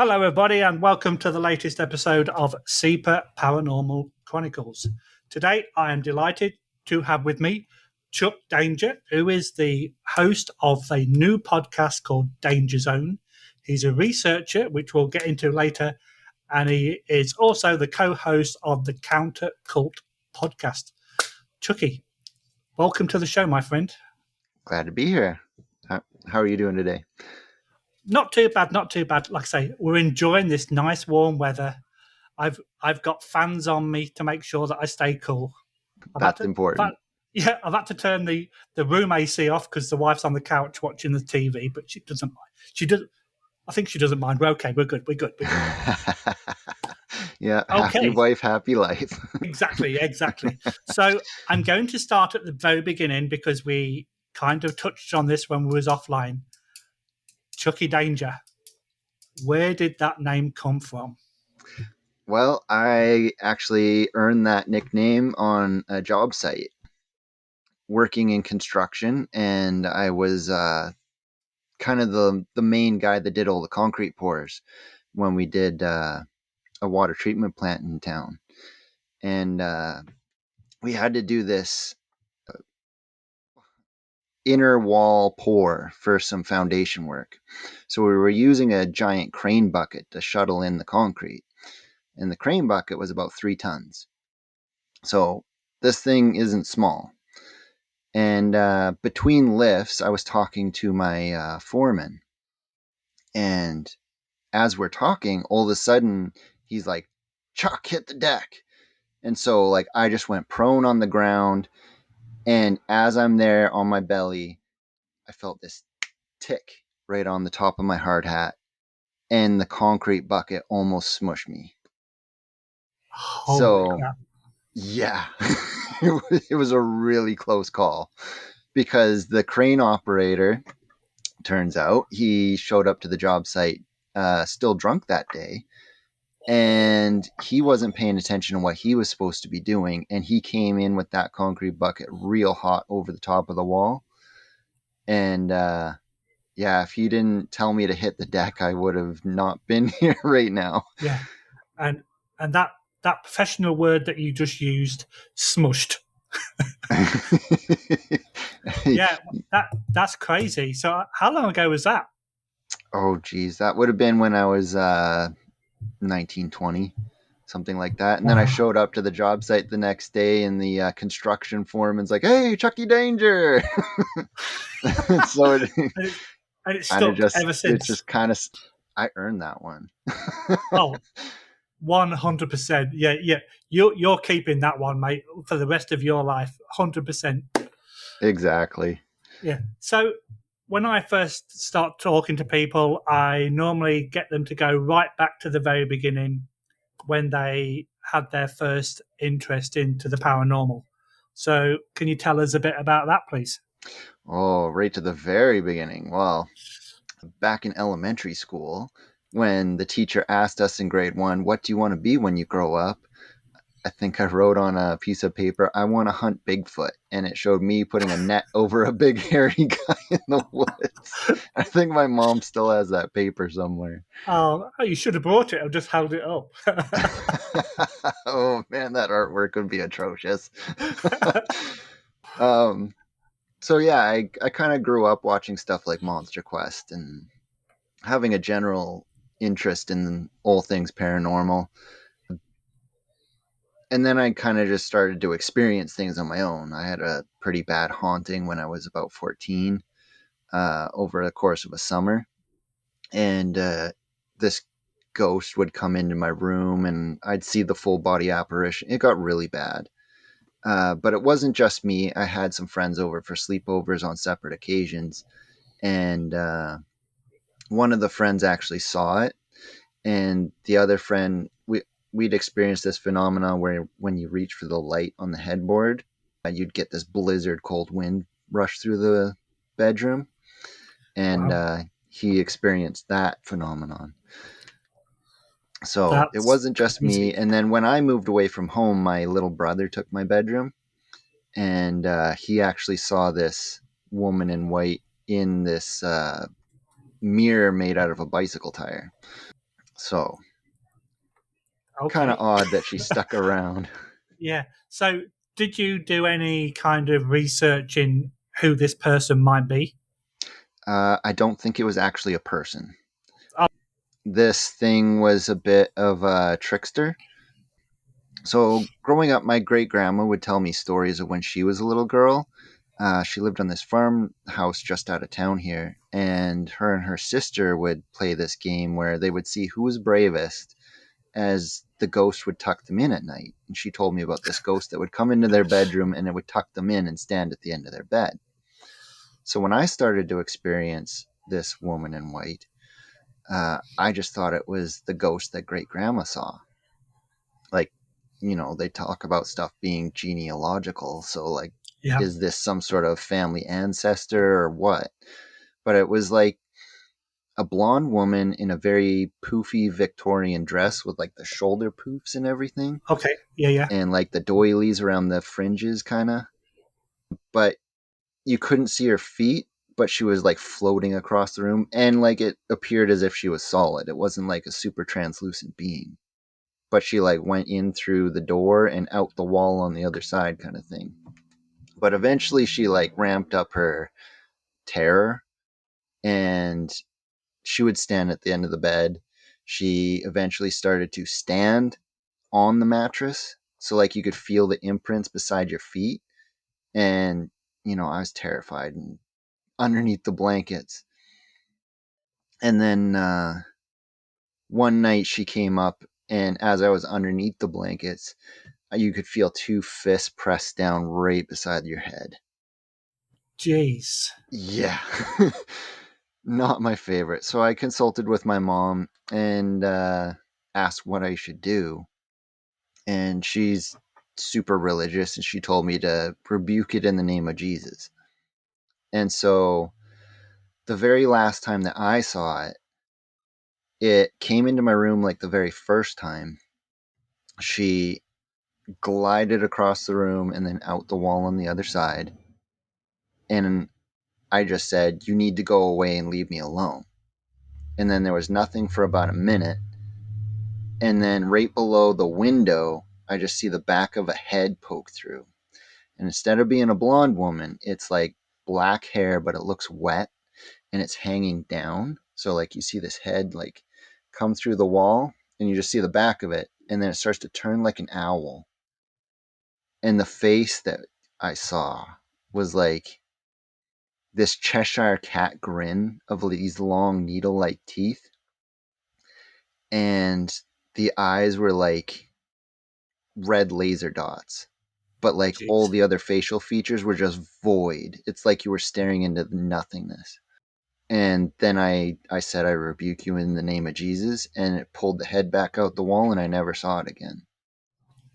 Hello, everybody, and welcome to the latest episode of SEPA Paranormal Chronicles. Today, I am delighted to have with me Chuck Danger, who is the host of a new podcast called Danger Zone. He's a researcher, which we'll get into later, and he is also the co-host of the Counter Cult podcast. Chucky, welcome to the show, my friend. Glad to be here. How are you doing today? Not too bad, not too bad. Like I say, we're enjoying this nice warm weather. I've got fans on me to make sure that I stay cool. That's important. I've had to turn the room AC off because the wife's on the couch watching the TV, but she doesn't mind. I think she doesn't mind. We're okay. We're good. Yeah. Okay. Happy wife, happy life. Exactly. So I'm going to start at the very beginning because we kind of touched on this when we was offline. Chucky Danger. Where did that name come from? Well, I actually earned that nickname on a job site working in construction, and I was kind of the main guy that did all the concrete pours when we did a water treatment plant in town. And we had to do this inner wall pour for some foundation work. So we were using a giant crane bucket to shuttle in the concrete. And the crane bucket was about 3 tons. So this thing isn't small. And between lifts, I was talking to my foreman. And as we're talking, all of a sudden, he's like, "Chuck, hit the deck." And so like I just went prone on the ground. And as I'm there on my belly, I felt this tick right on the top of my hard hat. And the concrete bucket almost smushed me. Holy crap. Yeah, it was a really close call because the crane operator, turns out, he showed up to the job site still drunk that day, and he wasn't paying attention to what he was supposed to be doing, and he came in with that concrete bucket real hot over the top of the wall. And yeah, if he didn't tell me to hit the deck, I would have not been here right now. Yeah, and that professional word that you just used, smushed. Yeah, that's crazy. So how long ago was that? Oh, geez. That would have been when I was 19, 20, something like that. And then I showed up to the job site the next day, and the construction foreman's like, "Hey, Chucky Danger." So and it's stuck ever since. It's just kind of, I earned that one. Oh, 100%. Yeah. You're keeping that one, mate, for the rest of your life. 100%. Exactly. Yeah. So when I first start talking to people, I normally get them to go right back to the very beginning when they had their first interest into the paranormal. So can you tell us a bit about that, please? Oh, right to the very beginning. Well, back in elementary school, when the teacher asked us in grade 1, "What do you want to be when you grow up?" I think I wrote on a piece of paper, "I want to hunt Bigfoot." And it showed me putting a net over a big hairy guy in the woods. I think my mom still has that paper somewhere. Oh, you should have brought it. I've just held it up. Oh man, that artwork would be atrocious. So yeah, I kind of grew up watching stuff like Monster Quest and having a general interest in all things paranormal. And then I kind of just started to experience things on my own. I had a pretty bad haunting when I was about 14 over the course of a summer. And this ghost would come into my room and I'd see the full body apparition. It got really bad. But it wasn't just me. I had some friends over for sleepovers on separate occasions. And one of the friends actually saw it. And the other friend, we'd experienced this phenomenon where when you reach for the light on the headboard, you'd get this blizzard cold wind rush through the bedroom. And Wow. He experienced that phenomenon. So it wasn't just crazy. me. And then when I moved away from home, my little brother took my bedroom, and he actually saw this woman in white in this mirror made out of a bicycle tire. So kind of Okay. odd that she stuck around. Yeah. So, did you do any kind of research in who this person might be? I don't think it was actually a person. Oh, This thing was a bit of a trickster. So, growing up, my great grandma would tell me stories of when she was a little girl. She lived on this farmhouse just out of town here, and her sister would play this game where they would see who was bravest as the ghost would tuck them in at night. And she told me about this ghost that would come into their bedroom and it would tuck them in and stand at the end of their bed. So, when I started to experience this woman in white, I just thought it was the ghost that great grandma saw. Like, they talk about stuff being genealogical. So, like, yeah. is this some sort of family ancestor or what? But it was like a blonde woman in a very poofy Victorian dress with like the shoulder poofs and everything, Okay. Yeah. Yeah. and like the doilies around the fringes, kind of. But you couldn't see her feet, but she was like floating across the room, and like it appeared as if she was solid. It wasn't like a super translucent being, but she like went in through the door and out the wall on the other side, kind of thing. But eventually she like ramped up her terror, and she would stand at the end of the bed. She eventually started to stand on the mattress, so like you could feel the imprints beside your feet. And I was terrified and underneath the blankets. And then one night she came up, and as I was underneath the blankets, you could feel two fists pressed down right beside your head. Jeez. Yeah. Not my favorite. So I consulted with my mom and asked what I should do. And she's super religious, and she told me to rebuke it in the name of Jesus. And so the very last time that I saw it, it came into my room like the very first time. She glided across the room and then out the wall on the other side. And I just said, "You need to go away and leave me alone." And then there was nothing for about a minute. And then right below the window, I just see the back of a head poke through. And instead of being a blonde woman, it's like black hair, but it looks wet and it's hanging down. So like you see this head like come through the wall and you just see the back of it. And then it starts to turn like an owl. And the face that I saw was like this Cheshire cat grin of these long needle like teeth. And the eyes were like red laser dots, but like all Jeez. the other facial features were just void. It's like you were staring into nothingness. And then I said, "I rebuke you in the name of Jesus," and it pulled the head back out the wall, and I never saw it again.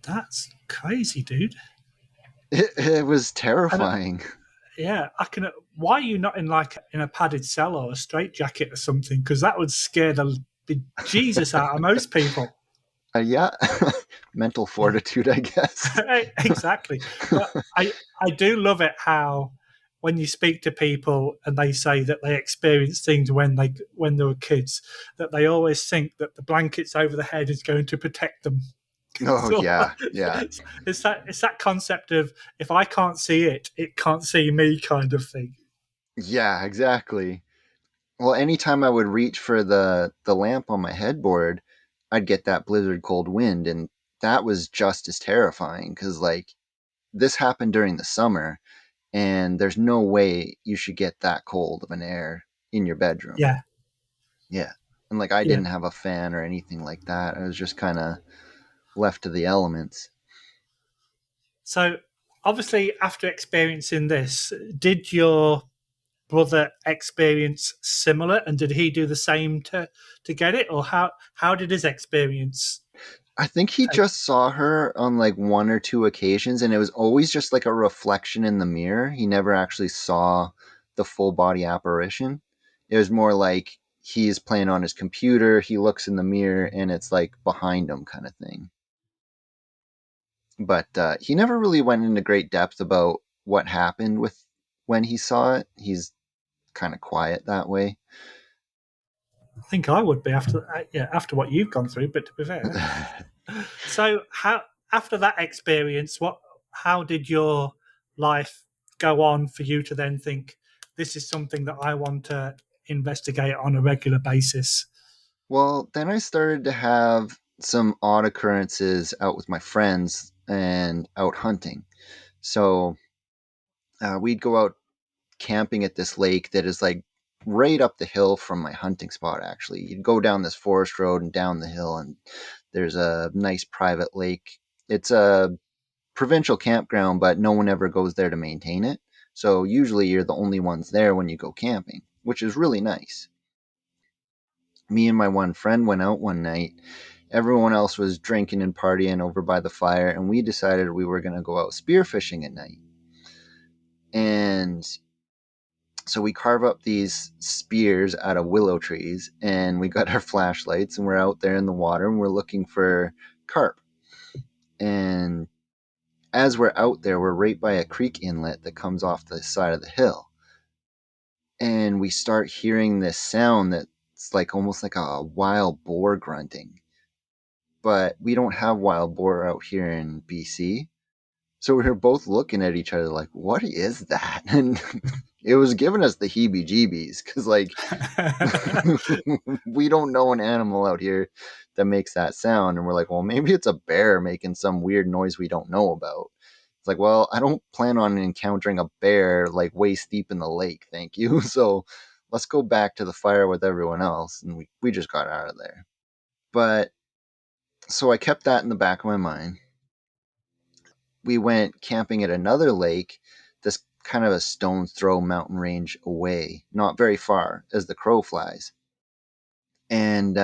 That's crazy, dude. It was And terrifying. yeah, I can. Why are you not in like in a padded cell or a straitjacket or something? Because that would scare the Jesus out of most people. Yeah, mental Yeah. fortitude, I guess. Exactly. But I do love it how when you speak to people and they say that they experienced things when they were kids, that they always think that the blankets over the head is going to protect them. Oh So yeah, yeah, it's that concept of if I can't see it, it can't see me kind of thing. yeah, exactly. Well, anytime I would reach for the lamp on my headboard, I'd get that blizzard cold wind, and that was just as terrifying because like this happened during the summer, and there's no way you should get that cold of an air in your bedroom. Yeah, Yeah, and like I yeah. didn't have a fan or anything like that. I was just kind of left to the elements. So obviously, after experiencing this, did your brother experience similar, and did he do the same to get it, or how did his experience I think he take? just saw her on like one or two occasions, and it was always just like a reflection in the mirror. He never actually saw the full body apparition. It was more like he's playing on his computer, he looks in the mirror, and it's like behind him kind of thing. But he never really went into great depth about what happened with when he saw it. He's kind of quiet that way. I think I would be after yeah, after what you've gone through. But to be fair, so how after that experience, what how did your life go on for you to then think this is something that I want to investigate on a regular basis? Well, then I started to have some odd occurrences out with my friends and out hunting. So we'd go out camping at this lake that is like right up the hill from my hunting spot, actually. You'd go down this forest road and down the hill, and there's a nice private lake. It's a provincial campground, but no one ever goes there to maintain it. So usually you're the only ones there when you go camping, which is really nice. Me and my one friend went out one night. Everyone else was drinking and partying over by the fire, and we decided we were going to go out spearfishing at night. And so we carve up these spears out of willow trees, and we got our flashlights, and we're out there in the water, and we're looking for carp. And as we're out there, we're right by a creek inlet that comes off the side of the hill. And we start hearing this sound that's like almost like a wild boar grunting. But we don't have wild boar out here in BC. So we were both looking at each other like, what is that? And it was giving us the heebie jeebies because, like, we don't know an animal out here that makes that sound. And we're like, well, maybe it's a bear making some weird noise we don't know about. It's like, well, I don't plan on encountering a bear like waist deep in the lake, thank you. So let's go back to the fire with everyone else. And we just got out of there. But so I kept that in the back of my mind. We went camping at another lake, this kind of a stone's throw mountain range away, not very far as the crow flies. And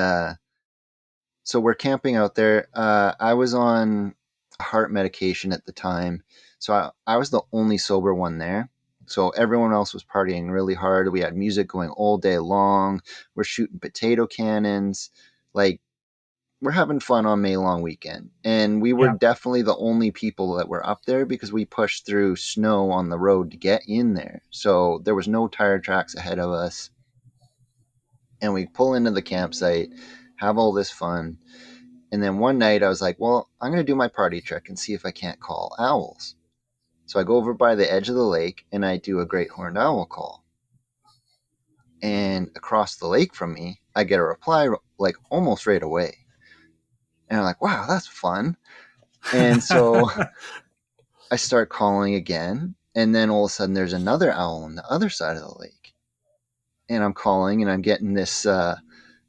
so we're camping out there. I was on heart medication at the time, so I was the only sober one there. So everyone else was partying really hard. We had music going all day long. We're shooting potato cannons. Like, we're having fun on May long weekend. And we were Yeah. definitely the only people that were up there because we pushed through snow on the road to get in there. So there was no tire tracks ahead of us. And we pull into the campsite, have all this fun. And then one night I was like, well, I'm going to do my party trick and see if I can't call owls. So I go over by the edge of the lake and I do a great horned owl call. And across the lake from me, I get a reply like almost right away. And I'm like, wow, that's fun. And so I start calling again. And then all of a sudden there's another owl on the other side of the lake. And I'm calling and I'm getting this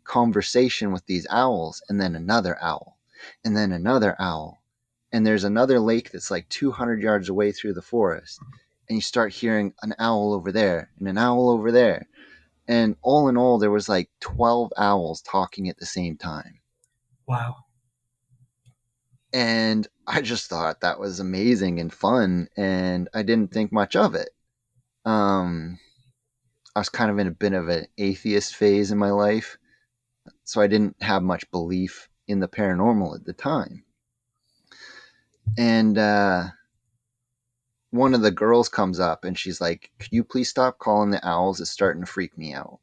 conversation with these owls, and then another owl, and then another owl. And there's another lake that's like 200 yards away through the forest. And you start hearing an owl over there and an owl over there. And all in all, there was like 12 owls talking at the same time. Wow. And I just thought that was amazing and fun. And I didn't think much of it. Um, I was kind of in a bit of an atheist phase in my life. So I didn't have much belief in the paranormal at the time. And one of the girls comes up and she's like, could you please stop calling the owls? It's starting to freak me out.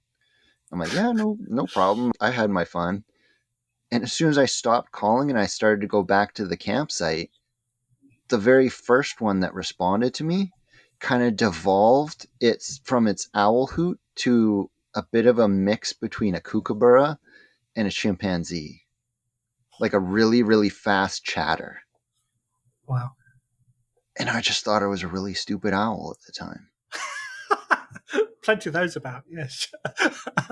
I'm like, yeah, no problem. I had my fun. And as soon as I stopped calling and I started to go back to the campsite, the very first one that responded to me kind of devolved its from its owl hoot to a bit of a mix between a kookaburra and a chimpanzee, like a really, really fast chatter. Wow. And I just thought it was a really stupid owl at the time. Plenty of those about, yes.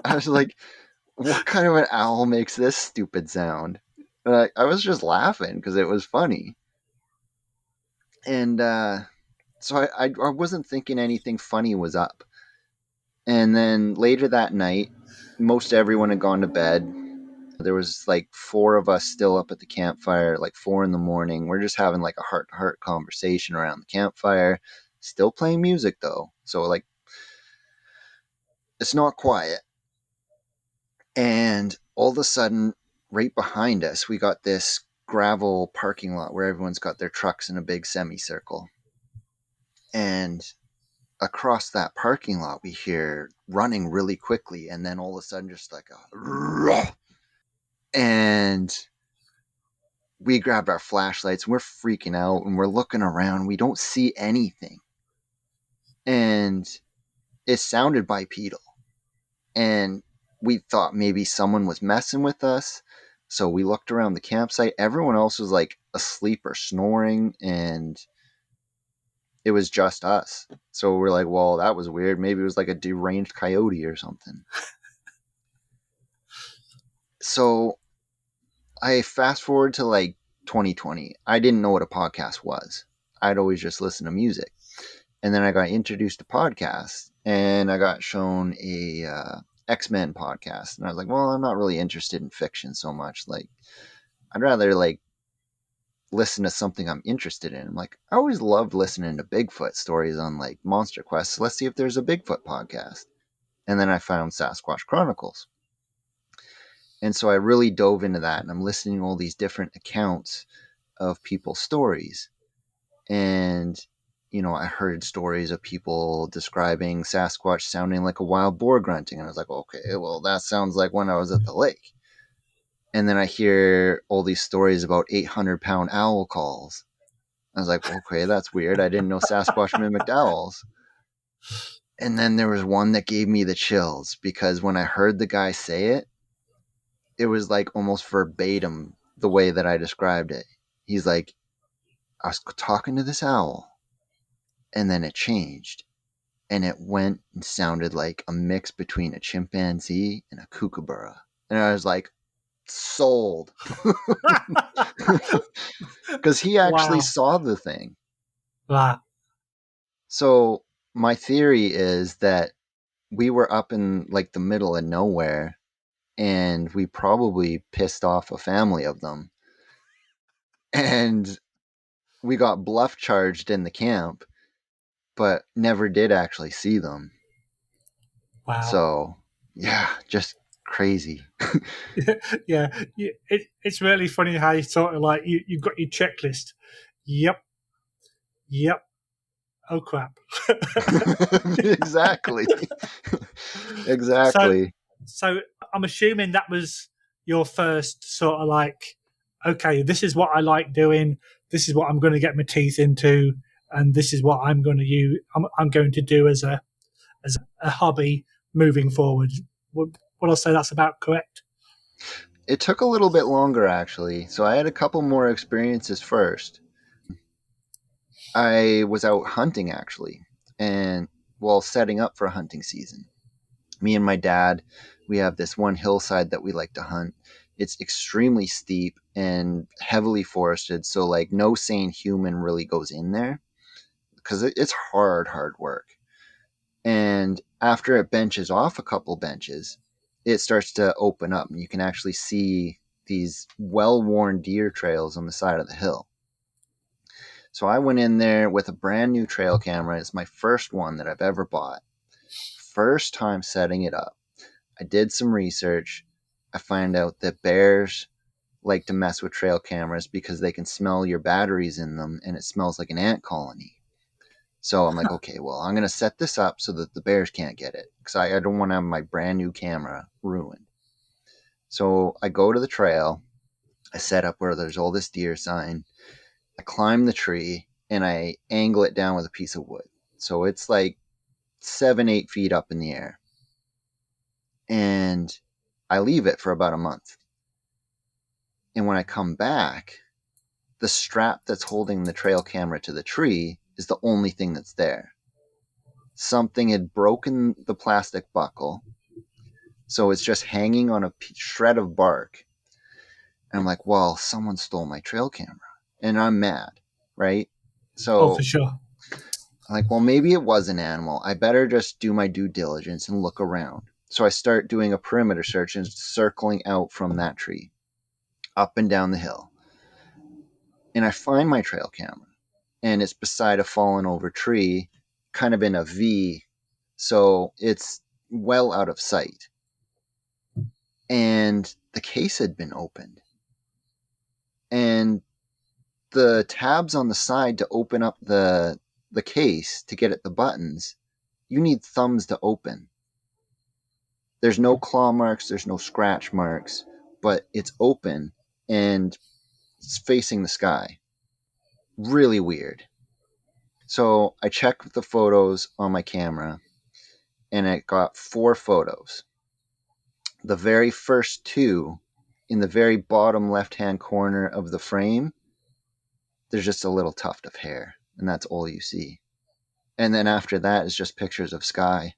I was like, what kind of an owl makes this stupid sound? And I was just laughing because it was funny. And so I wasn't thinking anything funny was up. And then later that night, most everyone had gone to bed. There was like four of us still up at the campfire, like 4 a.m. We're just having like a heart to heart conversation around the campfire, still playing music though. So like it's not quiet. And all of a sudden, right behind us, we got this gravel parking lot where everyone's got their trucks in a big semicircle. And across that parking lot, we hear running really quickly, and then all of a sudden, just like a, and we grabbed our flashlights. And we're freaking out, and we're looking around. We don't see anything, and it sounded bipedal, and we thought maybe someone was messing with us. So we looked around the campsite. Everyone else was like asleep or snoring, and it was just us. So we're like, well, that was weird. Maybe it was like a deranged coyote or something. So I fast forward to like 2020. I didn't know what a podcast was. I'd always just listen to music. And then I got introduced to podcasts, and I got shown a X-Men podcast. And I was like, well, I'm not really interested in fiction so much. Like, I'd rather like listen to something I'm interested in. I'm like, I always loved listening to Bigfoot stories on like Monster Quest. So let's see if there's a Bigfoot podcast. And then I found Sasquatch Chronicles. And so I really dove into that, and I'm listening to all these different accounts of people's stories. And, you know, I heard stories of people describing Sasquatch sounding like a wild boar grunting. And I was like, okay, well, that sounds like when I was at the lake. And then I hear all these stories about 800-pound owl calls. I was like, okay, that's weird. I didn't know Sasquatch mimicked owls. And then there was one that gave me the chills, because when I heard the guy say it, it was like almost verbatim the way that I described it. He's like, I was talking to this owl, and then it changed, and it went and sounded like a mix between a chimpanzee and a kookaburra. And I was like, sold. Because he actually Wow. saw the thing. Wow. So my theory is that we were up in like the middle of nowhere, and we probably pissed off a family of them. And we got bluff charged in the camp, but never did actually see them. Wow. So, yeah, just crazy. Yeah. It's really funny how you sort of like, you've got your checklist. Yep. Yep. Oh, crap. Exactly. so, Exactly. so I'm assuming that was your first sort of like, okay, this is what I like doing. This is what I'm going to get my teeth into, and this is what I'm going to use. I'm going to do as a hobby moving forward. Would I say that's about correct? It took a little bit longer, actually. So I had a couple more experiences first. I was out hunting, actually, and while setting up for a hunting season, me and my dad, we have this one hillside that we like to hunt. It's extremely steep and heavily forested, so like no sane human really goes in there, because it's hard work. And after it benches off a couple benches, it starts to open up, and you can actually see these well-worn deer trails on the side of the hill. So I went in there with a brand new trail camera. It's my first one that I've ever bought. First time setting it up. I did some research. I find out that bears like to mess with trail cameras because they can smell your batteries in them, and it smells like an ant colony. So I'm like, okay, well, I'm going to set this up so that the bears can't get it, because I don't want to have my brand new camera ruined. So I go to the trail. I set up where there's all this deer sign. I climb the tree, and I angle it down with a piece of wood. So it's like 7, 8 feet up in the air. And I leave it for about a month. And when I come back, the strap that's holding the trail camera to the tree is the only thing that's there. Something had broken the plastic buckle, so it's just hanging on a shred of bark. And I'm like, well, someone stole my trail camera. And I'm mad, right? Oh, for So sure. I'm like, well, maybe it was an animal. I better just do my due diligence and look around. So I start doing a perimeter search and circling out from that tree, up and down the hill. And I find my trail camera, and it's beside a fallen over tree, kind of in a V. So it's well out of sight. And the case had been opened. And the tabs on the side to open up the case to get at the buttons you need thumbs to open. There's no claw marks, there's no scratch marks, but it's open and it's facing the sky. Really weird. So I checked the photos on my camera and it got 4 photos. The very first 2, in the very bottom left-hand corner of the frame, there's just a little tuft of hair, and that's all you see. And then after that is just pictures of sky.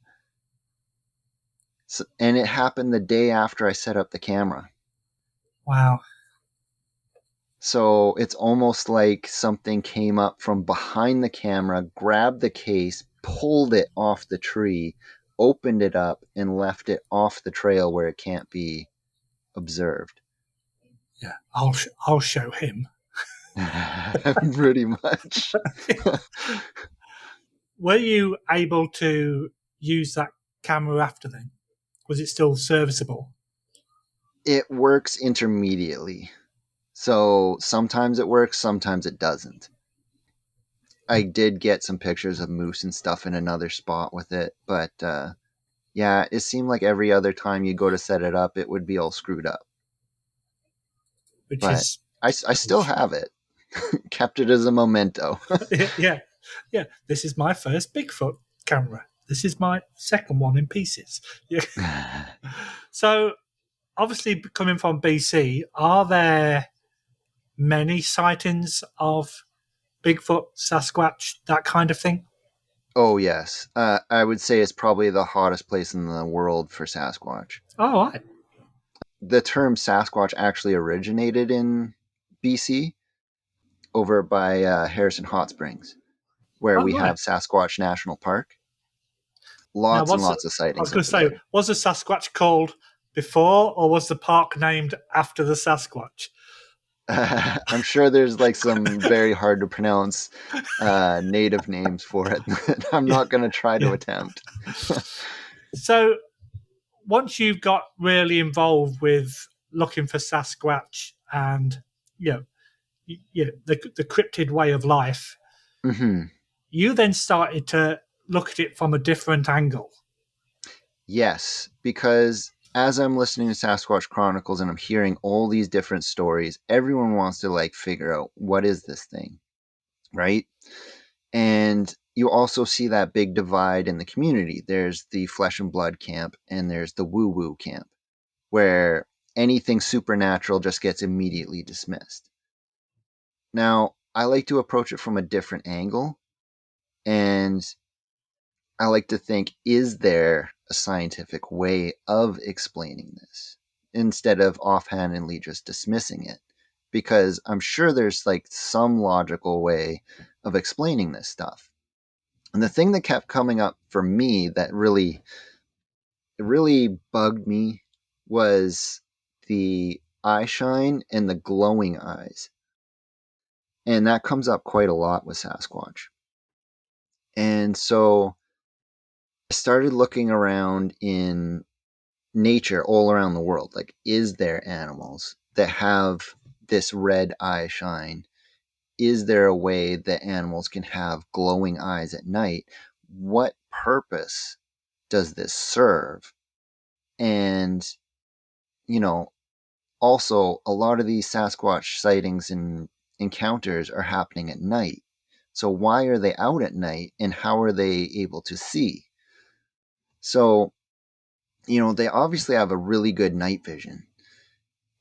So, and it happened the day after I set up the camera. Wow. So it's almost like something came up from behind the camera, grabbed the case, pulled it off the tree, opened it up, and left it off the trail where it can't be observed. Yeah, I'll show him. Pretty much. Were you able to use that camera after then? Was it still serviceable? It works intermediately. So sometimes it works, sometimes it doesn't. I did get some pictures of moose and stuff in another spot with it, but yeah, it seemed like every other time you go to set it up, it would be all screwed up. Which But is I still have it. Kept it as a memento. yeah. This is my first Bigfoot camera. This is my second one in pieces. Yeah. So, obviously, coming from BC, are there many sightings of Bigfoot, Sasquatch, that kind of thing? Oh, yes. I would say it's probably the hottest place in the world for Sasquatch. Oh, right. The term Sasquatch actually originated in BC over by Harrison Hot Springs, where Oh, we right. have Sasquatch National Park. Now, Lots and lots of I was sightings going to over say, there. was the Sasquatch called before, or was the park named after the Sasquatch? I'm sure there's like some very hard to pronounce native names for it. I'm Yeah, not going to try to yeah. attempt. So, once you've got really involved with looking for Sasquatch and you know, the cryptid way of life, Mm-hmm. you then started to look at it from a different angle. Yes, because as I'm listening to Sasquatch Chronicles and I'm hearing all these different stories, everyone wants to like figure out what is this thing, right? And you also see that big divide in the community. There's the flesh and blood camp and there's the woo woo camp, where anything supernatural just gets immediately dismissed. Now, I like to approach it from a different angle, and I like to think, is there a scientific way of explaining this instead of offhandedly just dismissing it? Because I'm sure there's like some logical way of explaining this stuff. And the thing that kept coming up for me that really bugged me was the eye shine and the glowing eyes. And that comes up quite a lot with Sasquatch. And so I started looking around in nature all around the world. Like, is there animals that have this red eye shine? Is there a way that animals can have glowing eyes at night? What purpose does this serve? And, you know, also a lot of these Sasquatch sightings and encounters are happening at night. So why are they out at night and how are they able to see? So, they obviously have a really good night vision.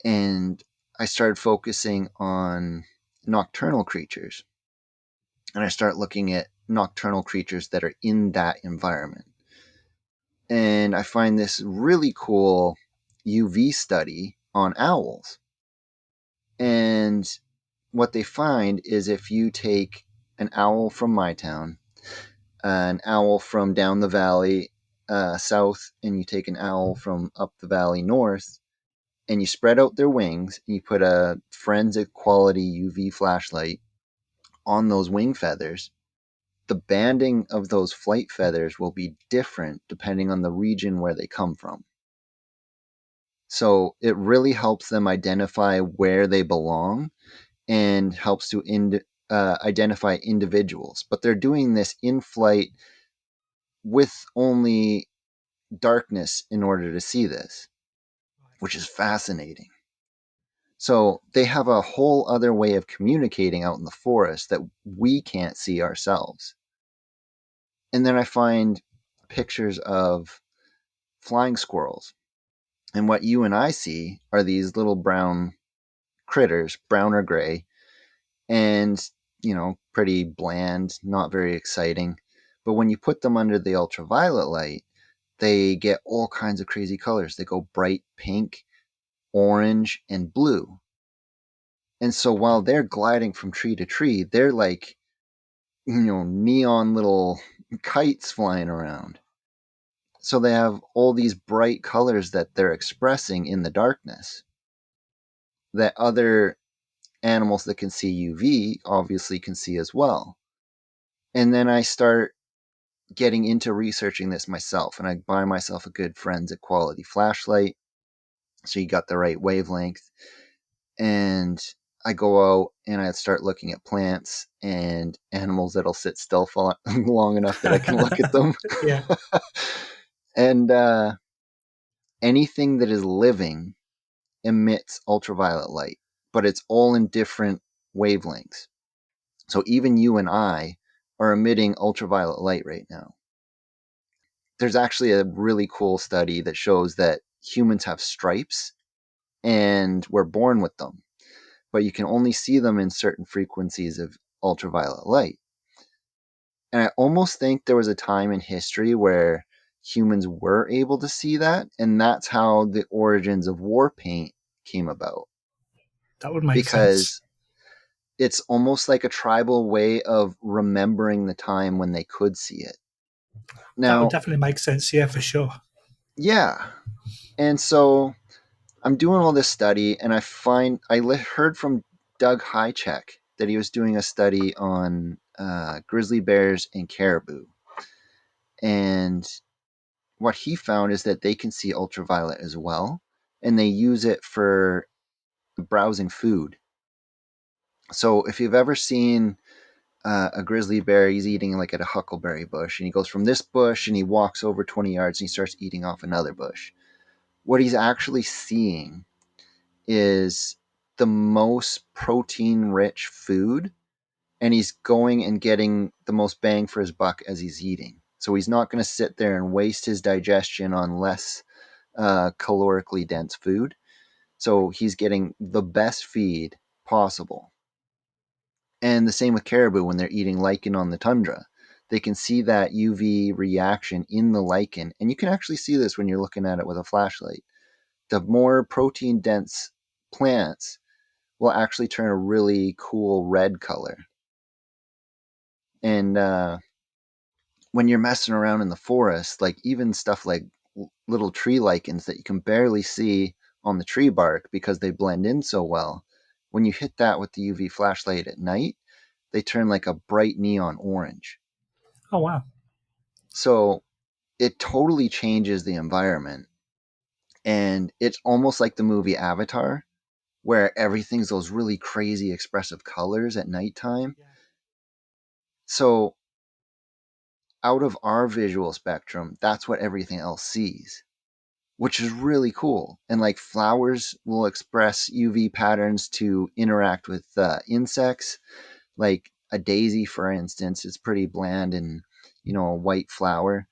And I started focusing on nocturnal creatures. And I start looking at nocturnal creatures that are in that environment. And I find this really cool UV study on owls. And what they find is if you take an owl from my town, an owl from down the valley south, and you take an owl from up the valley north, and you spread out their wings, and you put a forensic quality UV flashlight on those wing feathers, the banding of those flight feathers will be different depending on the region where they come from. So it really helps them identify where they belong and helps to identify individuals. But they're doing this in flight with only darkness in order to see this, which is fascinating. So they have a whole other way of communicating out in the forest that we can't see ourselves. And then I find pictures of flying squirrels. And what you and I see are these little brown critters, brown or gray, and, pretty bland, not very exciting. But when you put them under the ultraviolet light, they get all kinds of crazy colors. They go bright pink, orange, and blue. And so while they're gliding from tree to tree, they're like, neon little kites flying around. So they have all these bright colors that they're expressing in the darkness that other animals that can see UV obviously can see as well. And then I start getting into researching this myself, and I buy myself a good forensic quality flashlight so you got the right wavelength. And I go out and I start looking at plants and animals that'll sit still for long enough that I can look at them. Yeah. And anything that is living emits ultraviolet light, but it's all in different wavelengths. So even you and I are emitting ultraviolet light right now. There's actually a really cool study that shows that humans have stripes and we're born with them, but you can only see them in certain frequencies of ultraviolet light. And I almost think there was a time in history where humans were able to see that, and that's how the origins of war paint came about. That would make sense. Because it's almost like a tribal way of remembering the time when they could see it. That would Now, definitely make sense. Yeah, for sure. yeah. And so I'm doing all this study, and I heard from Doug Hychek that he was doing a study on grizzly bears and caribou. And what he found is that they can see ultraviolet as well, and they use it for browsing food. So if you've ever seen a grizzly bear, he's eating like at a huckleberry bush, and he goes from this bush and he walks over 20 yards and he starts eating off another bush. What he's actually seeing is the most protein rich food, and he's going and getting the most bang for his buck as he's eating. So he's not going to sit there and waste his digestion on less calorically dense food. So he's getting the best feed possible. And the same with caribou when they're eating lichen on the tundra. They can see that UV reaction in the lichen, and you can actually see this when you're looking at it with a flashlight. The more protein dense plants will actually turn a really cool red color. And when you're messing around in the forest, like even stuff like little tree lichens that you can barely see on the tree bark because they blend in so well, when you hit that with the UV flashlight at night, they turn like a bright neon orange. Oh, wow. So it totally changes the environment. And it's almost like the movie Avatar, where everything's those really crazy expressive colors at nighttime. Yeah. So out of our visual spectrum, that's what everything else sees, which is really cool. And like flowers will express UV patterns to interact with insects. Like a daisy, for instance, is pretty bland and, a white flower.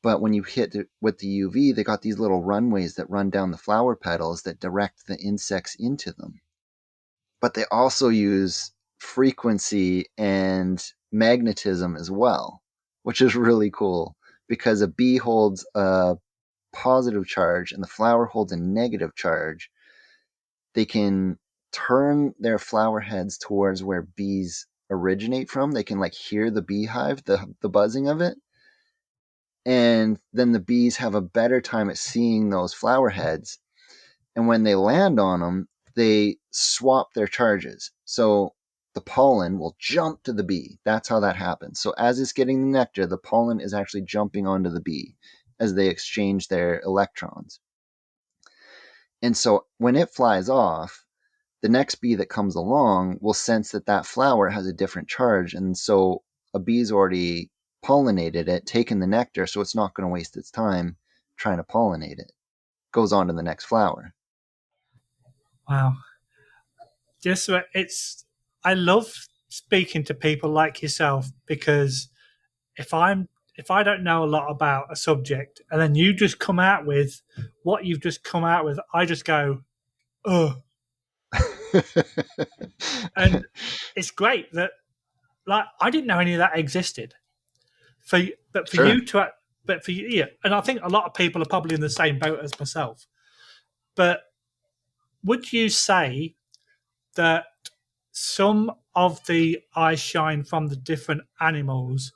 But when you hit it with the UV, they got these little runways that run down the flower petals that direct the insects into them. But they also use frequency and magnetism as well, which is really cool because a bee holds a positive charge and the flower holds a negative charge. They can turn their flower heads towards where bees originate from. They can like hear the beehive, the buzzing of it. And then the bees have a better time at seeing those flower heads. And when they land on them, they swap their charges. So the pollen will jump to the bee. That's how that happens. So as it's getting the nectar, the pollen is actually jumping onto the bee as they exchange their electrons. And so when it flies off, the next bee that comes along will sense that that flower has a different charge. And so a bee's already pollinated it, taken the nectar, so it's not going to waste its time trying to pollinate it. Goes on to the next flower. Wow. Just it's. I love speaking to people like yourself because if I'm if I don't know a lot about a subject and then you just come out with what you've just come out with, I just go, oh, and it's great that like I didn't know any of that existed. But for Sure. you to but for you, yeah, and I think a lot of people are probably in the same boat as myself. But would you say that some of the eye shine from the different animals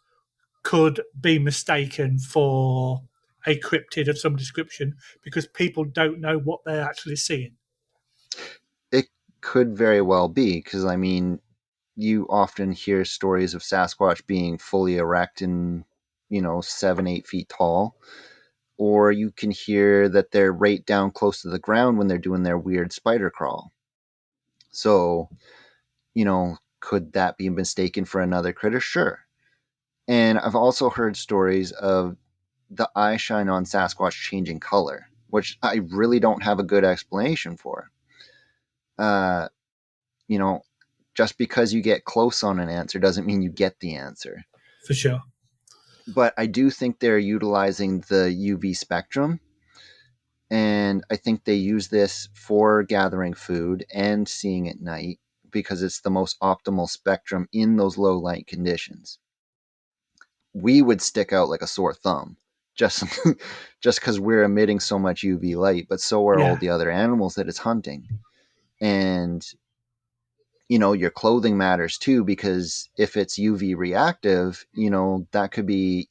could be mistaken for a cryptid of some description because people don't know what they're actually seeing? It could very well be, because I mean, you often hear stories of Sasquatch being fully erect and, 7, 8 feet tall. Or you can hear that they're right down close to the ground when they're doing their weird spider crawl. So, could that be mistaken for another critter? Sure. And I've also heard stories of the eye shine on Sasquatch changing color, which I really don't have a good explanation for. Uh, you know, just because you get close on an answer doesn't mean you get the answer. For sure. But I do think they're utilizing the UV spectrum. And I think they use this for gathering food and seeing at night because it's the most optimal spectrum in those low light conditions. We would stick out like a sore thumb just just because we're emitting so much UV light, but so are all Yeah, the other animals that it's hunting. And your clothing matters too, because if it's UV reactive, that could be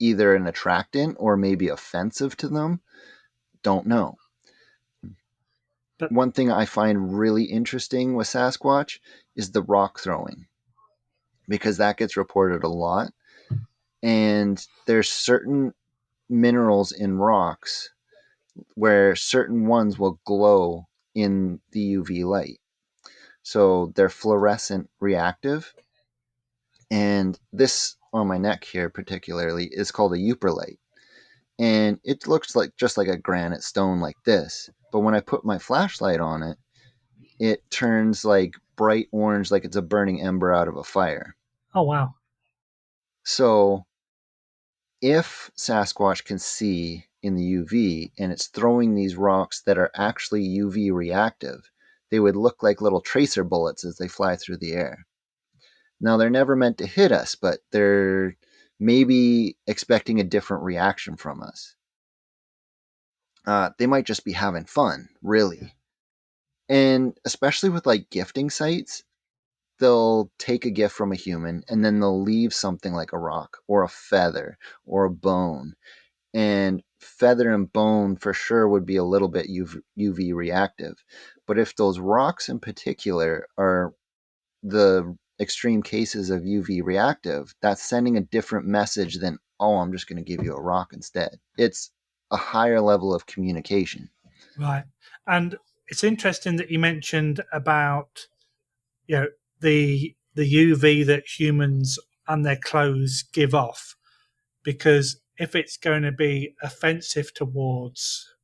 either an attractant or maybe offensive to them. Don't know. but One thing I find really interesting with Sasquatch is the rock throwing, because that gets reported a lot. And there's certain minerals in rocks where certain ones will glow in the UV light. So they're fluorescent reactive. And this on my neck here, particularly, is called a euperlite. And it looks like just like a granite stone like this. But when I put my flashlight on it, it turns like bright orange, like it's a burning ember out of a fire. oh wow, So if Sasquatch can see in the UV and it's throwing these rocks that are actually UV reactive, they would look like little tracer bullets as they fly through the air. Now, they're never meant to hit us, but they're maybe expecting a different reaction from us. They might just be having fun, really. And especially with like gifting sites, they'll take a gift from a human and then they'll leave something like a rock or a feather or a bone. And feather and bone for sure would be a little bit UV reactive. But if those rocks in particular are the extreme cases of UV reactive, that's sending a different message than, oh, I'm just going to give you a rock instead. It's a higher level of communication. right. And it's interesting that you mentioned about you know the UV that humans and their clothes give off, because if it's going to be offensive towards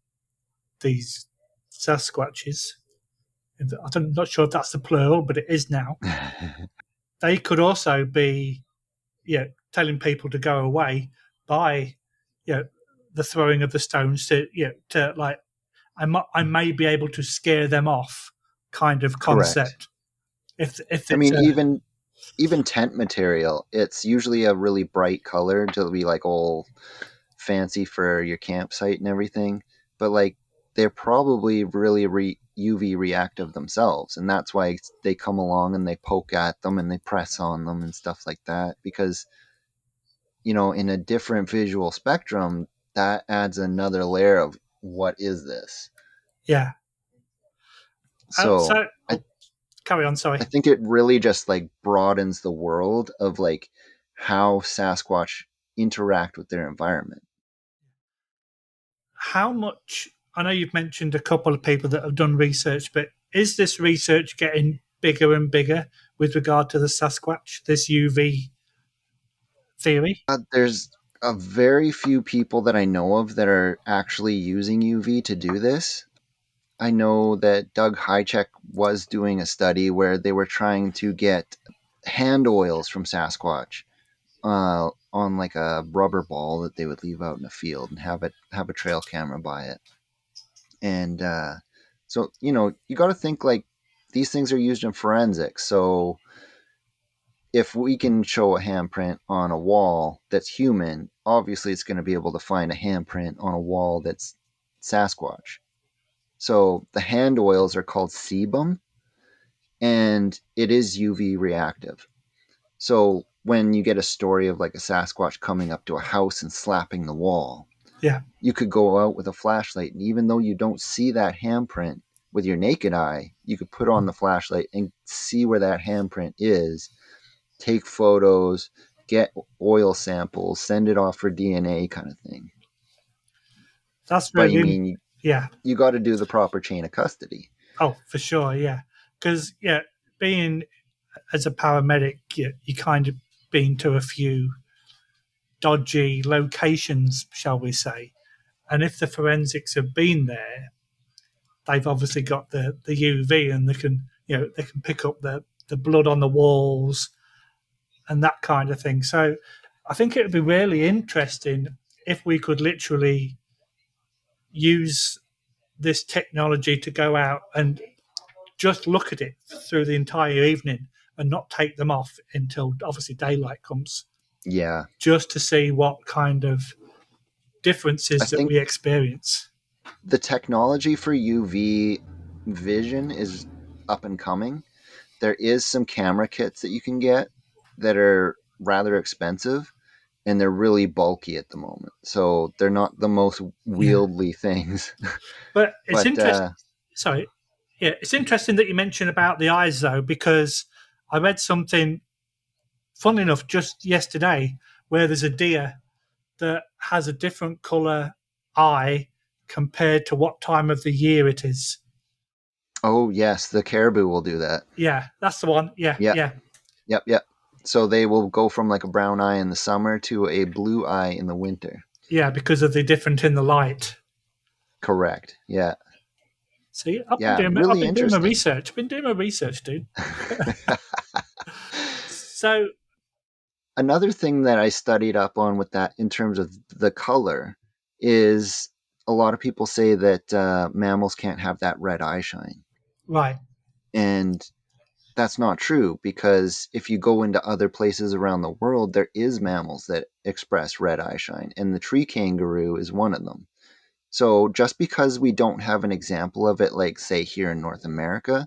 these Sasquatches, I'm not sure if that's the plural, but it is now. They could also be, telling people to go away by, you know, the throwing of the stones to like I may be able to scare them off, kind of Correct. concept. If I it's mean, a even tent material, it's usually a really bright color to be like all fancy for your campsite and everything. But like they're probably really UV reactive themselves, and that's why they come along and they poke at them and they press on them and stuff like that. Because in a different visual spectrum, that adds another layer of what is this. yeah. So So carry on. I Sorry. think it really just like broadens the world of like how Sasquatch interact with their environment. How much? I know you've mentioned a couple of people that have done research, but is this research getting bigger and bigger with regard to the Sasquatch? This UV theory? There's a very few people that I know of that are actually using UV to do this. I know that Doug Hychek was doing a study where they were trying to get hand oils from Sasquatch on like a rubber ball that they would leave out in a field and have a trail camera by it. And so you got to think like these things are used in forensics. So if we can show a handprint on a wall that's human, obviously it's going to be able to find a handprint on a wall that's Sasquatch. So the hand oils are called sebum, and it is UV reactive. So when you get a story of like a Sasquatch coming up to a house and slapping the wall, Yeah, you could go out with a flashlight, and even though you don't see that handprint with your naked eye, you could put on the flashlight and see where that handprint is, take photos, get oil samples, send it off for DNA kind of thing. that's But you really, mean yeah. you got to do the proper chain of custody. Oh, for sure, yeah. Because yeah, being as a paramedic, you kind of been to a few dodgy locations, shall we say? And if the forensics have been there, they've obviously got the UV, and they can pick up the blood on the walls and that kind of thing. So I think it would be really interesting if we could literally use this technology to go out and just look at it through the entire evening and not take them off until obviously daylight comes, Yeah, just to see what kind of I differences that think we experience. the technology for UV vision is up and coming. There is some camera kits that you can get that are rather expensive, and they're really bulky at the moment. So they're not the most Yeah, wieldy things. but it's but interesting. Sorry, yeah, it's interesting that you mentioned about the eyes though, because I read something, funnily enough, just yesterday, where there's a deer that has a different color eye compared to what time of the year it is. oh yes, the caribou will do that. Yeah, that's the one. Yeah, Yeah, yeah, yep. So they will go from like a brown eye in the summer to a blue eye in the winter. yeah, because of the different in the light. Correct. Yeah. See, Yeah, I've really been doing my interesting. research. I've been doing my research, dude. So, Another thing that I studied up on with that in terms of the color is a lot of people say that mammals can't have that red eye shine. right, And that's not true because if you go into other places around the world, there is mammals that express red eye shine, and the tree kangaroo is one of them. So just because we don't have an example of it, like say here in North America,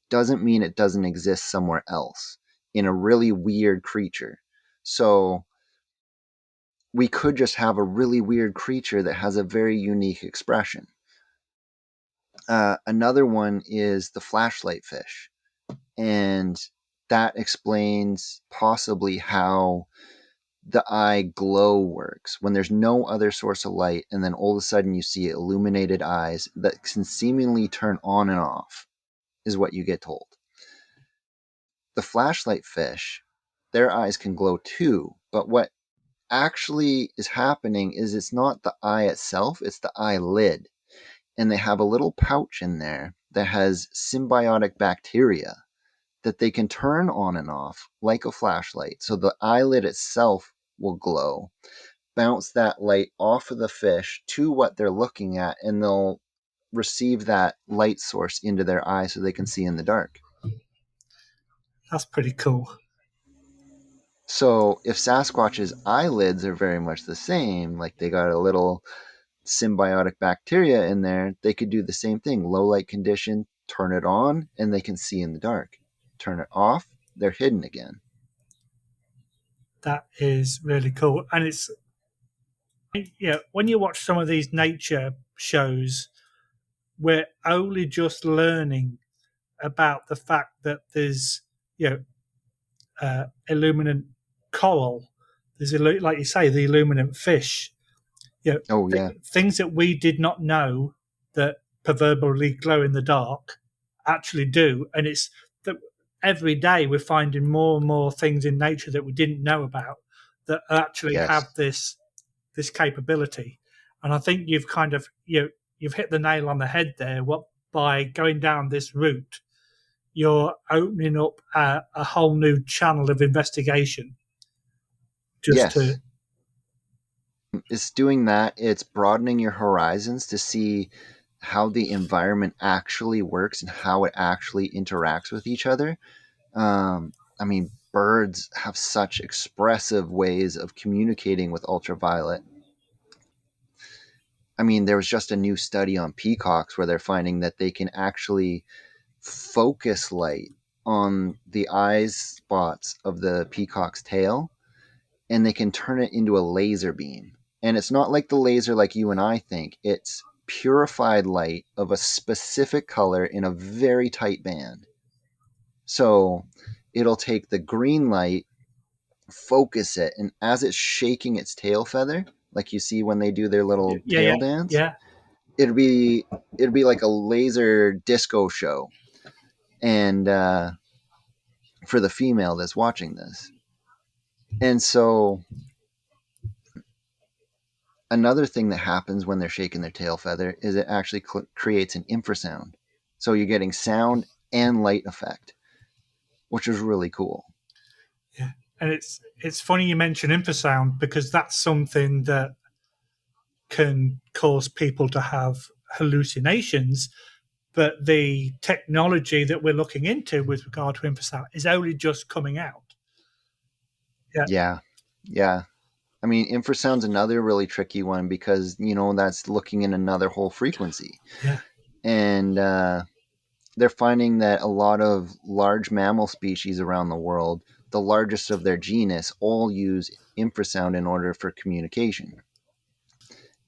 doesn't mean it doesn't exist somewhere else in a really weird creature. So we could just have a really weird creature that has a very unique expression. Another one is the flashlight fish, and that explains possibly how the eye glow works when there's no other source of light, and then all of a sudden you see illuminated eyes that can seemingly turn on and off, is what you get told. The flashlight fish, their eyes can glow too, but what actually is happening is it's not the eye itself, it's the eyelid. And they have a little pouch in there that has symbiotic bacteria that they can turn on and off like a flashlight. So the eyelid itself will glow, bounce that light off of the fish to what they're looking at, and they'll receive that light source into their eye so they can see in the dark. that's pretty cool. So if Sasquatch's eyelids are very much the same, like they got a little symbiotic bacteria in there, they could do the same thing. Low light condition, turn it on, and they can see in the dark. Turn it off, they're hidden again. That is really cool, and it's when you watch some of these nature shows, we're only just learning about the fact that there's you know illuminant coral. There's like you say, the illuminant fish. Oh yeah, Things that we did not know that proverbially glow in the dark actually do, and it's that every day we're finding more and more things in nature that we didn't know about that actually Yes. have this capability. And I think you've kind of you've hit the nail on the head there. What by going down this route, you're opening up a whole new channel of investigation. Just to Yes. It's doing that. It's broadening your horizons to see how the environment actually works and how it actually interacts with each other. I mean, birds have such expressive ways of communicating with ultraviolet. I mean, there was just a new study on peacocks where they're finding that they can actually focus light on the eyes spots of the peacock's tail, and they can turn it into a laser beam. And it's not like the laser like you and I think. It's purified light of a specific color in a very tight band. So it'll take the green light, focus it, and as it's shaking its tail feather, like you see when they do their little yeah, tail yeah, dance, yeah. it'll be like a laser disco show. And for the female that's watching this. And so another thing that happens when they're shaking their tail feather is it actually creates an infrasound. So you're getting sound and light effect, which is really cool. Yeah. And it's funny you mention infrasound because that's something that can cause people to have hallucinations. But the technology that we're looking into with regard to infrasound is only just coming out. Yeah, Yeah. Yeah. I mean, infrasound's another really tricky one because, that's looking in another whole frequency. yeah. And they're finding that a lot of large mammal species around the world, the largest of their genus, all use infrasound in order for communication.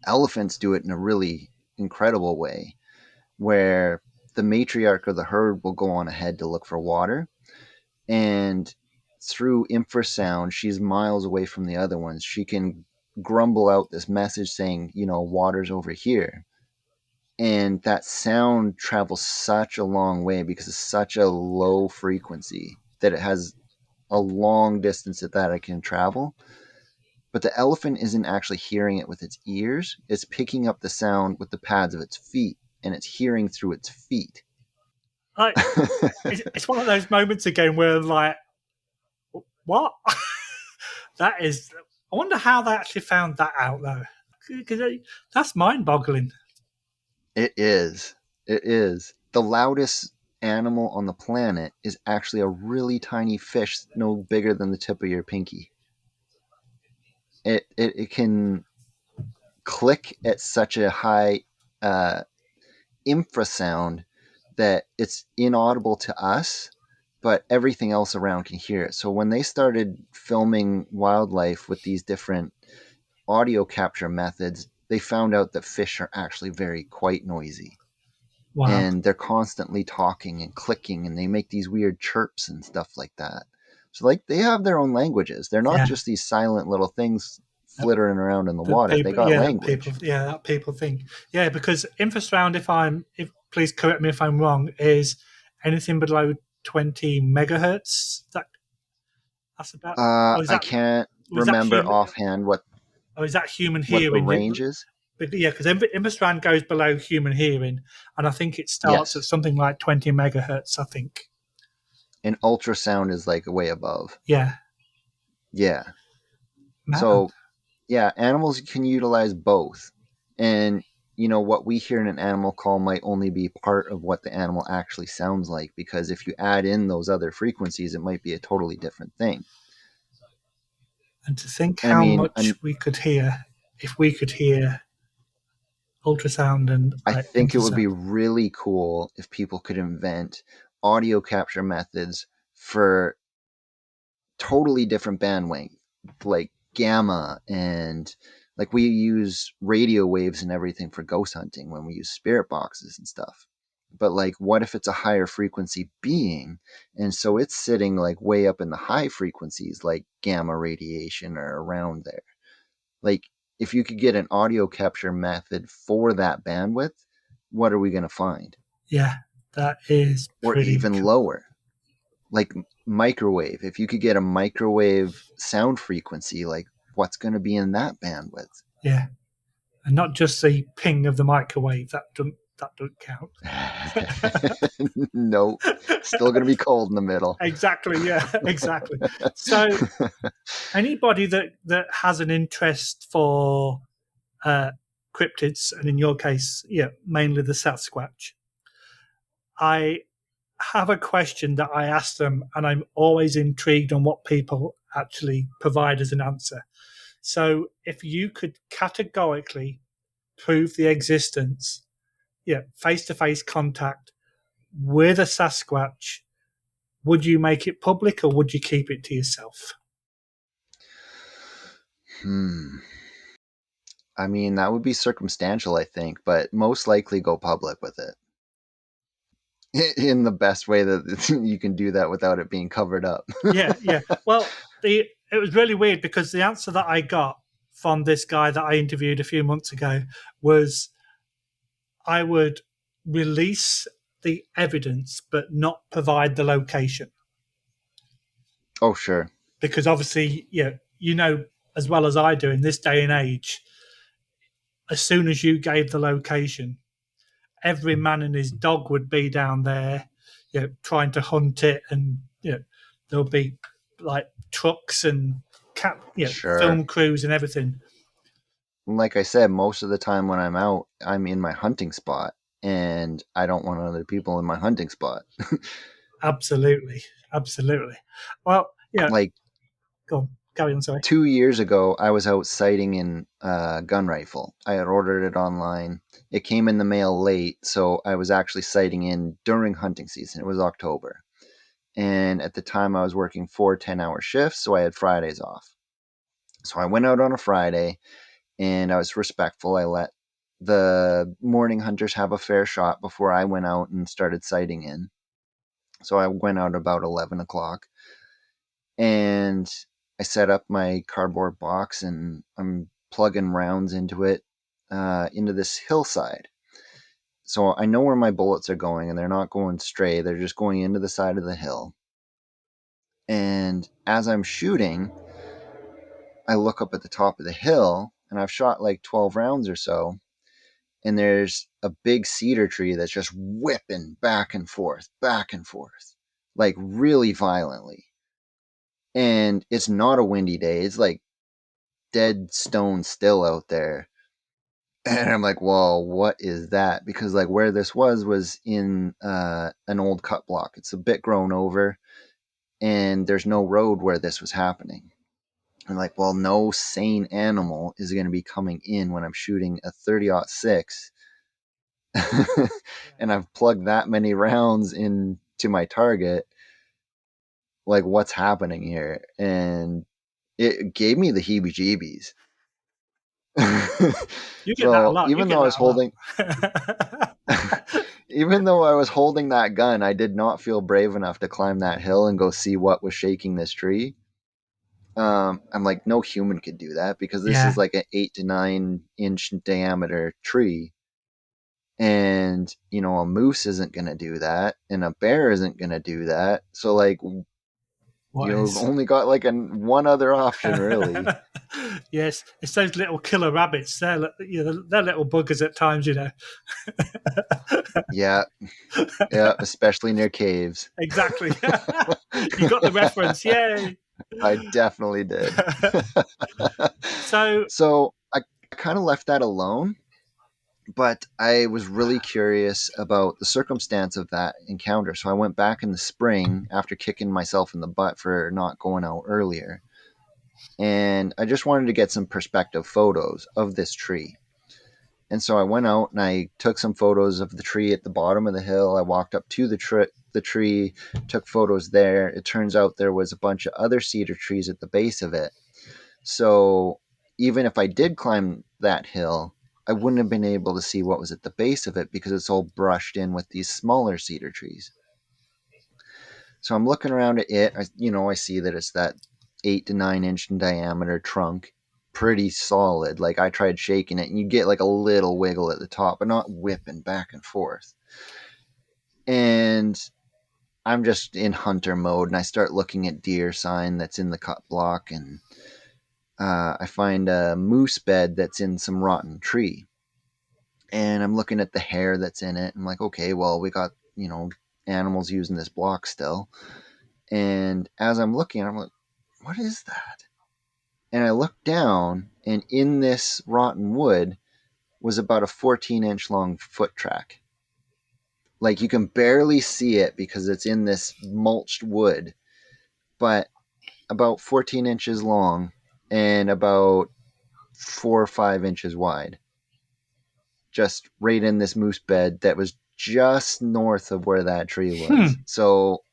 Elephants do it in a really incredible way where the matriarch of the herd will go on ahead to look for water, and through infrasound, she's miles away from the other ones. She can grumble out this message saying, water's over here. And that sound travels such a long way because it's such a low frequency that it has a long distance that it can travel. But the elephant isn't actually hearing it with its ears. It's picking up the sound with the pads of its feet, and it's hearing through its feet. Like it's one of those moments again where like, what? That is. I wonder how they actually found that out though, because that's mind-boggling. It is. It is. The loudest animal on the planet is actually a really tiny fish, no bigger than the tip of your pinky. It can click at such a high uh, infrasound that it's inaudible to us, but everything else around can hear it. So when they started filming wildlife with these different audio capture methods, they found out that fish are actually very quite noisy. Wow. And they're constantly talking and clicking, and they make these weird chirps and stuff like that. So like they have their own languages. They're not Yeah. just these silent little things flittering around in the That water. They people, got yeah, that people, language. yeah, that people think, yeah, because infrasound, if please correct me if I'm wrong, is anything below 20 megahertz. That's about, or is I that can't was that remember human, offhand or is that human what the hearing? range is. But yeah, because infrasound goes below human hearing, and I think it starts at Yes, something like 20 megahertz. I think, and ultrasound is like way above. yeah, Yeah. man, So yeah, animals can utilize both. And what we hear in an animal call might only be part of what the animal actually sounds like, because if you add in those other frequencies, it might be a totally different thing. and to think And I how mean, much we could hear if we could hear ultrasound and I think it would be infrasound. really cool if people could invent audio capture methods for totally different bandwidth, like gamma, and like we use radio waves and everything for ghost hunting when we use spirit boxes and stuff. But like, what if it's a higher frequency being, and so it's sitting like way up in the high frequencies, like gamma radiation or around there? Like, if you could get an audio capture method for that bandwidth, what are we going to find? Yeah, that is Or pretty even cool. lower, like microwave. If you could get a microwave sound frequency, like what's going to be in that bandwidth? Yeah, and not just the ping of the microwave. That don't count. Nope. Still going to be cold in the middle. Exactly. Yeah. Exactly. So anybody that has an interest for uh, cryptids, and in your case, yeah, mainly the Sasquatch, I have a question that I ask them, and I'm always intrigued on what people actually provide as an answer. So, if you could categorically prove the existence, yeah, face to face contact with a Sasquatch, would you make it public or would you keep it to yourself? Hmm. I mean, that would be circumstantial, I think, but most likely go public with it in the best way that you can do that without it being covered up. Yeah, yeah. Well, it was really weird because the answer that I got from this guy that I interviewed a few months ago was I would release the evidence but not provide the location Oh, sure. because obviously, yeah, as well as I do in this day and age, as soon as you gave the location, every man and his dog would be down there, trying to hunt it, and there'll be like trucks and Sure. film crews and everything. Like I said, most of the time when I'm out, I'm in my hunting spot and I don't want other people in my hunting spot. Absolutely, absolutely. Well, yeah, Like go on, carry on. Sorry. 2 years ago, I was out sighting in a gun rifle. I had ordered it online. It came in the mail late, so I was actually sighting in during hunting season. It was October. And at the time, I was working 4 10-hour shifts, so I had Fridays off. So I went out on a Friday and I was respectful. I let the morning hunters have a fair shot before I went out and started sighting in. So I went out about 11 o'clock and I set up my cardboard box and I'm plugging rounds into it, into this hillside. So I know where my bullets are going and they're not going stray, they're just going into the side of the hill. And as I'm shooting, I look up at the top of the hill and I've shot like 12 rounds or so. And there's a big cedar tree that's just whipping back and forth, like really violently. And it's not a windy day. It's like dead stone still out there. And I'm like, whoa, what is that? Because like where this was in an old cut block. It's a bit grown over, and there's no road where this was happening. I'm like, well, no sane animal is going to be coming in when I'm shooting a 30-06 and I've plugged that many rounds into my target. Like, what's happening here? And it gave me the heebie jeebies. You get that a So lot. You even get though I that was a lot. holding, even though I was holding that gun, I did not feel brave enough to climb that hill and go see what was shaking this tree. I'm like, no human could do that because this Yeah. is like an 8 to 9 inch diameter tree. And, a moose isn't going to do that. And a bear isn't going to do that. So, like, What you've is? only got like one other option, really. Yes, it's those little killer rabbits. They're little buggers at times. Yeah. Yeah. Especially near caves. Exactly. You got the reference. Yay. I definitely did. So, So, I kind of left that alone. But I was really curious about the circumstance of that encounter. So I went back in the spring after kicking myself in the butt for not going out earlier. And I just wanted to get some perspective photos of this tree. And so I went out and I took some photos of the tree at the bottom of the hill. I walked up to the tree, took photos there. It turns out there was a bunch of other cedar trees at the base of it. So even if I did climb that hill, I wouldn't have been able to see what was at the base of it because it's all brushed in with these smaller cedar trees. So I'm looking around at it. I see that it's that 8 to 9 inch in diameter trunk, pretty solid. Like I tried shaking it, and you get like a little wiggle at the top, but not whipping back and forth. And I'm just in hunter mode, and I start looking at deer sign that's in the cut block, and I find a moose bed that's in some rotten tree, and I'm looking at the hair that's in it. I'm like, okay, well, we got animals using this block still. And as I'm looking, I'm like, what is that? And I look down, and in this rotten wood was about a 14-inch long foot track. Like, you can barely see it because it's in this mulched wood, but about 14 inches long and about 4 or 5 inches wide. Just right in this moose bed that was just north of where that tree was. So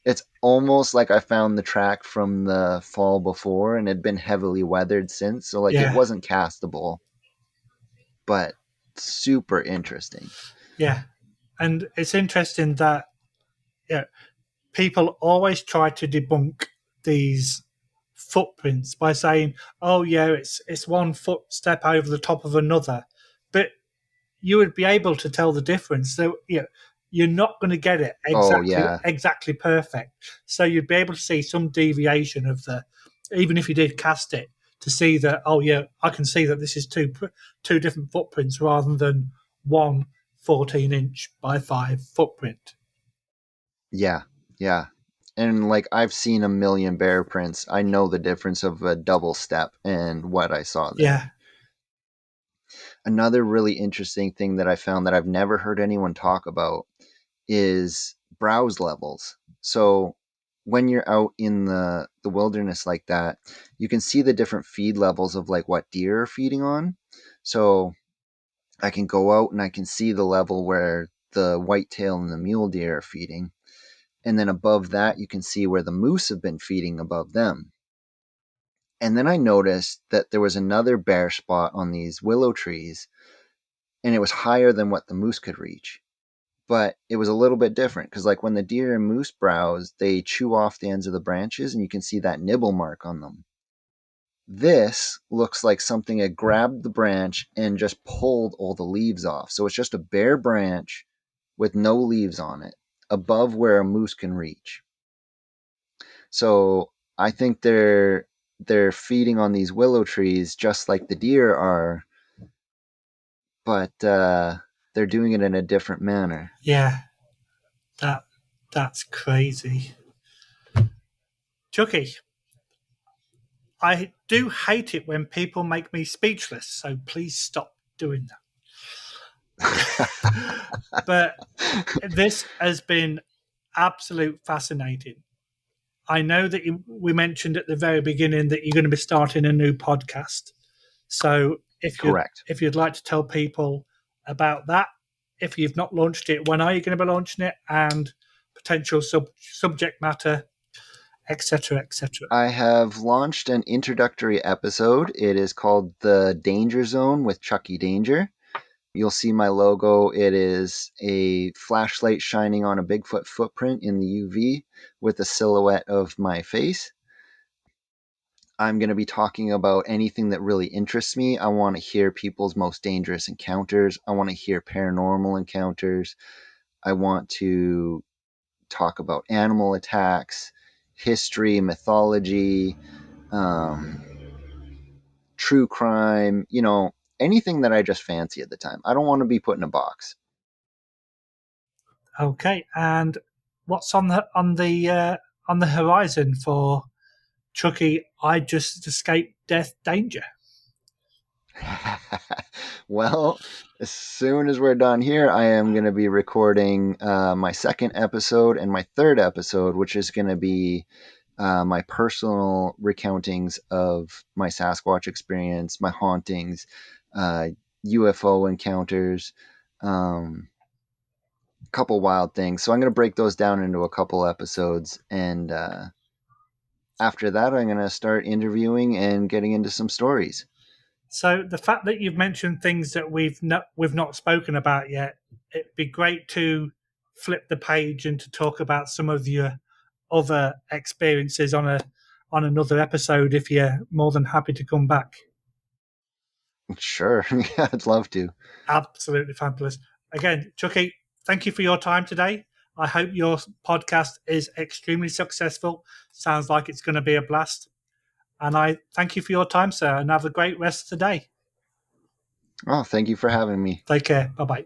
it's almost like I found the track from the fall before and had been heavily weathered since. So, like, it Yeah, wasn't castable, but super interesting. yeah. And it's interesting that yeah, people always try to debunk these footprints by saying, "Oh yeah, it's one footstep over the top of another," but you would be able to tell the difference. So you're not going to get it Oh, exactly yeah. exactly perfect. So you'd be able to see some deviation of the, even if you did cast it, to see that, oh yeah, I can see that this is two different footprints rather than one 14-inch by 5 footprint. Yeah. Yeah. And like, I've seen a million bear prints. I know the difference of a double step and what I saw there. Yeah, Another really interesting thing that I found that I've never heard anyone talk about is browse levels. So when you're out in the wilderness like that, you can see the different feed levels of like what deer are feeding on. So I can go out and I can see the level where the whitetail and the mule deer are feeding. And then above that, you can see where the moose have been feeding above them. And then I noticed that there was another bare spot on these willow trees, and it was higher than what the moose could reach. But it was a little bit different because, like, when the deer and moose browse, they chew off the ends of the branches, and you can see that nibble mark on them. This looks like something had grabbed the branch and just pulled all the leaves off. So it's just a bare branch with no leaves on it above where a moose can reach. So I think they're feeding on these willow trees just like the deer are, but they're doing it in a different manner. yeah, that that's crazy. Chucky, I do hate it when people make me speechless, so please stop doing that. But this has been absolute fascinating. I know that we mentioned at the very beginning that you're going to be starting a new podcast. So Correct. if you'd like to tell people about that, if you've not launched it, when are you going to be launching it, and potential subject matter, etc., etc. I have launched an introductory episode. It is called The Danger Zone with Chucky Danger. You'll see my logo. It is a flashlight shining on a Bigfoot footprint in the UV with a silhouette of my face. I'm going to be talking about anything that really interests me. I want to hear people's most dangerous encounters. I want to hear paranormal encounters. I want to talk about animal attacks, history, mythology, um, true crime, anything that I just fancy at the time. I don't want to be put in a box. Okay, and what's on the horizon for Chucky? I just escaped death danger. Well, as soon as we're done here, I am going to be recording my second episode and my third episode, which is going to be my personal recountings of my Sasquatch experience, my hauntings, uh, UFO encounters, a couple wild things. So I'm going to break those down into a couple episodes. And after that, I'm going to start interviewing and getting into some stories. So the fact that you've mentioned things that we've not spoken about yet, it'd be great to flip the page and to talk about some of your other experiences on another episode if you're more than happy to come back. Sure. Yeah, I'd love to. Absolutely fabulous. Again, Chucky, thank you for your time today. I hope your podcast is extremely successful. Sounds like it's going to be a blast. And I thank you for your time, sir, and have a great rest of the day. Oh, thank you for having me. Take care. Bye bye.